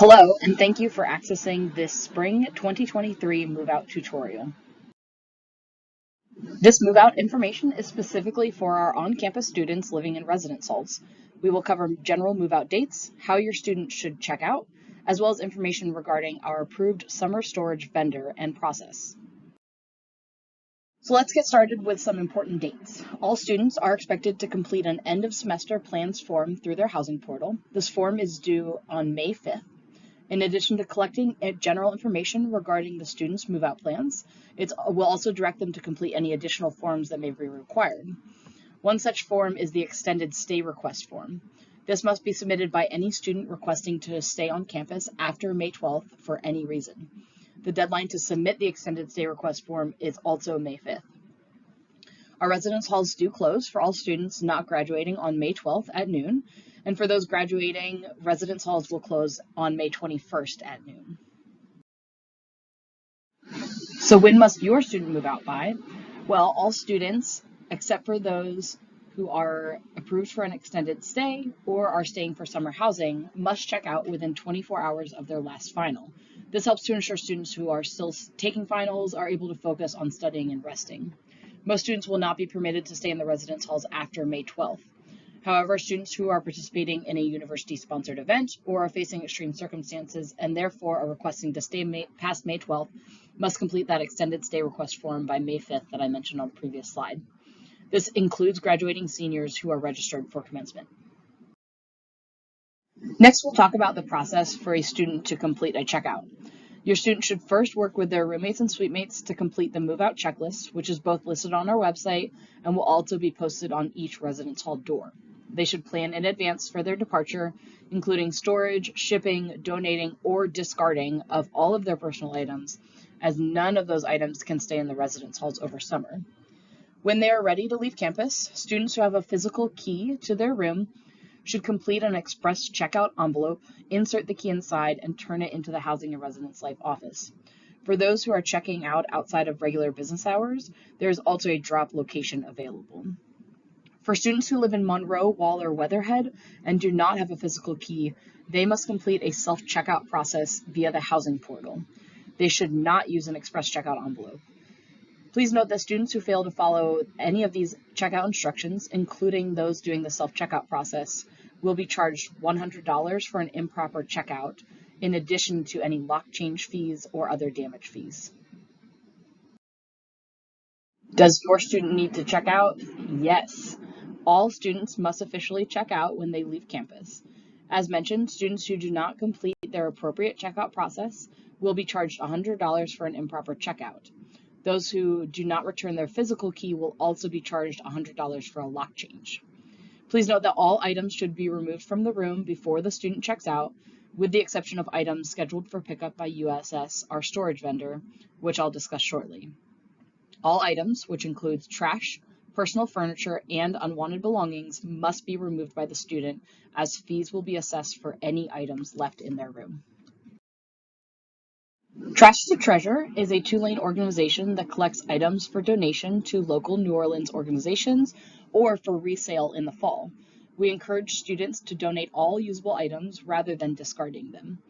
Hello, and thank you for accessing this Spring 2023 Move Out tutorial. This move out information is specifically for our on-campus students living in residence halls. We will cover general move out dates, how your student should check out, as well as information regarding our approved summer storage vendor and process. So let's get started with some important dates. All students are expected to complete an end of semester plans form through their housing portal. This form is due on May 5th. In addition to collecting general information regarding the students' move-out plans, it will also direct them to complete any additional forms that may be required. One such form is the extended stay request form. This must be submitted by any student requesting to stay on campus after May 12th for any reason. The deadline to submit the extended stay request form is also May 5th. Our residence halls do close for all students not graduating on May 12th at noon. And for those graduating, residence halls will close on May 21st at noon. So when must your student move out by? Well, all students, except for those who are approved for an extended stay or are staying for summer housing, must check out within 24 hours of their last final. This helps to ensure students who are still taking finals are able to focus on studying and resting. Most students will not be permitted to stay in the residence halls after May 12th. However, students who are participating in a university-sponsored event or are facing extreme circumstances and therefore are requesting to stay past May 12th must complete that extended stay request form by May 5th that I mentioned on the previous slide. This includes graduating seniors who are registered for commencement. Next, we'll talk about the process for a student to complete a checkout. Your student should first work with their roommates and suitemates to complete the move-out checklist, which is both listed on our website and will also be posted on each residence hall door. They should plan in advance for their departure, including storage, shipping, donating, or discarding of all of their personal items, as none of those items can stay in the residence halls over summer. When they are ready to leave campus, students who have a physical key to their room should complete an express checkout envelope, insert the key inside, and turn it into the Housing and Residence Life office. For those who are checking out outside of regular business hours, there is also a drop location available. For students who live in Monroe, Wall, or Weatherhead and do not have a physical key, they must complete a self-checkout process via the housing portal. They should not use an express checkout envelope. Please note that students who fail to follow any of these checkout instructions, including those doing the self-checkout process, will be charged $100 for an improper checkout, in addition to any lock change fees or other damage fees. Does your student need to check out? Yes. All students must officially check out when they leave campus. As mentioned, students who do not complete their appropriate checkout process will be charged $100 for an improper checkout. Those who do not return their physical key will also be charged $100 for a lock change. Please note that all items should be removed from the room before the student checks out, with the exception of items scheduled for pickup by USS, our storage vendor, which I'll discuss shortly. All items, which includes trash, personal furniture, and unwanted belongings, must be removed by the student, as fees will be assessed for any items left in their room. Trash to Treasure is a Tulane organization that collects items for donation to local New Orleans organizations or for resale in the fall. We encourage students to donate all usable items rather than discarding them.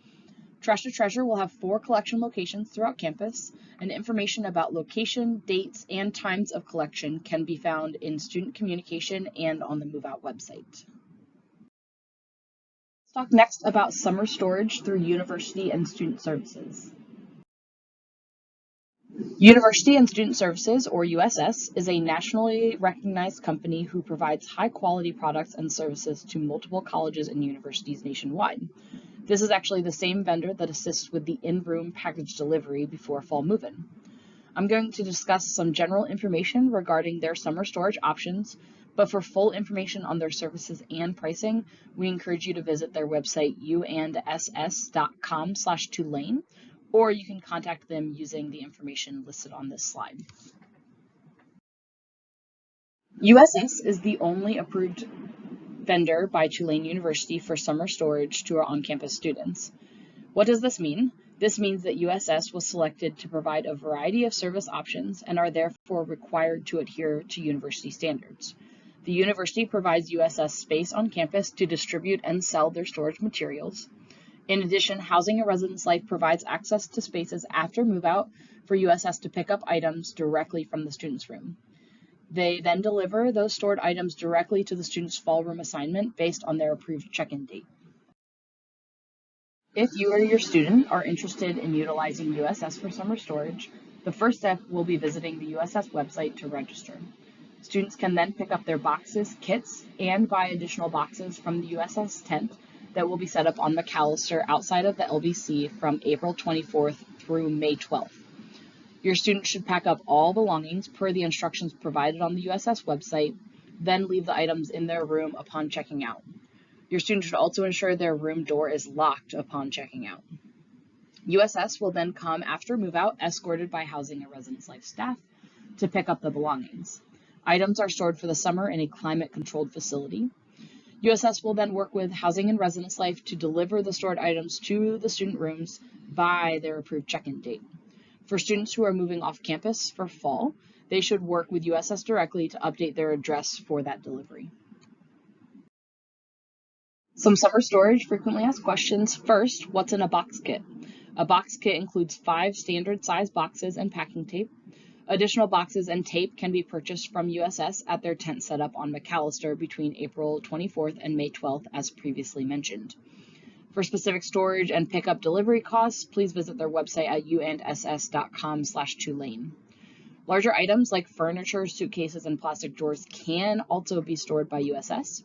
Trash to Treasure will have 4 collection locations throughout campus, and information about location, dates, and times of collection can be found in student communication and on the Move Out website. Let's talk next about summer storage through University and Student Services. University and Student Services, or USS, is a nationally recognized company who provides high-quality products and services to multiple colleges and universities nationwide. This is actually the same vendor that assists with the in-room package delivery before fall move-in. I'm going to discuss some general information regarding their summer storage options, but for full information on their services and pricing, we encourage you to visit their website unss.com/Tulane, or you can contact them using the information listed on this slide. USS is the only approved vendor by Tulane University for summer storage to our on-campus students. What does this mean? This means that USS was selected to provide a variety of service options and are therefore required to adhere to university standards. The university provides USS space on campus to distribute and sell their storage materials. In addition, Housing and Residence Life provides access to spaces after move-out for USS to pick up items directly from the student's room. They then deliver those stored items directly to the student's fall room assignment based on their approved check-in date. If you or your student are interested in utilizing USS for summer storage, the first step will be visiting the USS website to register. Students can then pick up their boxes, kits, and buy additional boxes from the USS tent that will be set up on McAllister outside of the LBC from April 24th through May 12th. Your student should pack up all belongings per the instructions provided on the USS website, then leave the items in their room upon checking out. Your student should also ensure their room door is locked upon checking out. USS will then come after move-out, escorted by Housing and Residence Life staff, to pick up the belongings. Items are stored for the summer in a climate-controlled facility. USS will then work with Housing and Residence Life to deliver the stored items to the student rooms by their approved check-in date. For students who are moving off campus for fall, they should work with USS directly to update their address for that delivery. Some summer storage frequently asked questions. First, what's in a box kit? A box kit includes 5 standard size boxes and packing tape. Additional boxes and tape can be purchased from USS at their tent setup on McAllister between April 24th and May 12th, as previously mentioned. For specific storage and pickup delivery costs, please visit their website at unss.com/Tulane. Larger items like furniture, suitcases, and plastic drawers can also be stored by USS.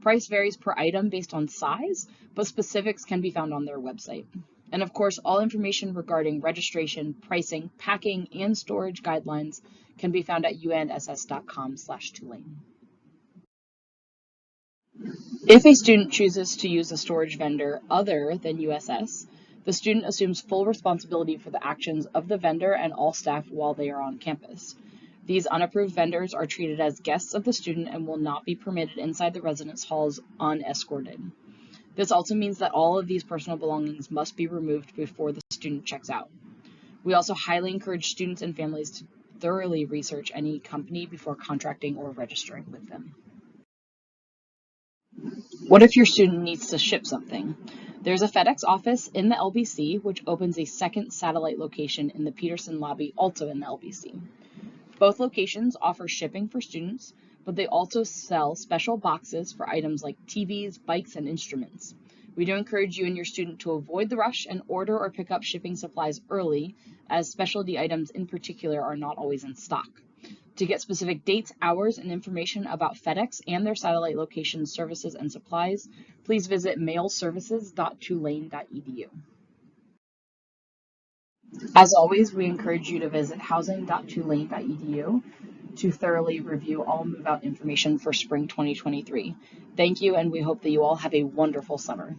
Price varies per item based on size, but specifics can be found on their website. And of course, all information regarding registration, pricing, packing, and storage guidelines can be found at unss.com/Tulane. If a student chooses to use a storage vendor other than USS, the student assumes full responsibility for the actions of the vendor and all staff while they are on campus. These unapproved vendors are treated as guests of the student and will not be permitted inside the residence halls unescorted. This also means that all of these personal belongings must be removed before the student checks out. We also highly encourage students and families to thoroughly research any company before contracting or registering with them. What if your student needs to ship something? There's a FedEx office in the LBC, which opens a second satellite location in the Peterson lobby, also in the LBC. Both locations offer shipping for students, but they also sell special boxes for items like TVs, bikes, and instruments. We do encourage you and your student to avoid the rush and order or pick up shipping supplies early, as specialty items in particular are not always in stock. To get specific dates, hours, and information about FedEx and their satellite locations, services, and supplies, please visit mailservices.tulane.edu. As always, we encourage you to visit housing.tulane.edu to thoroughly review all move-out information for spring 2023. Thank you, and we hope that you all have a wonderful summer.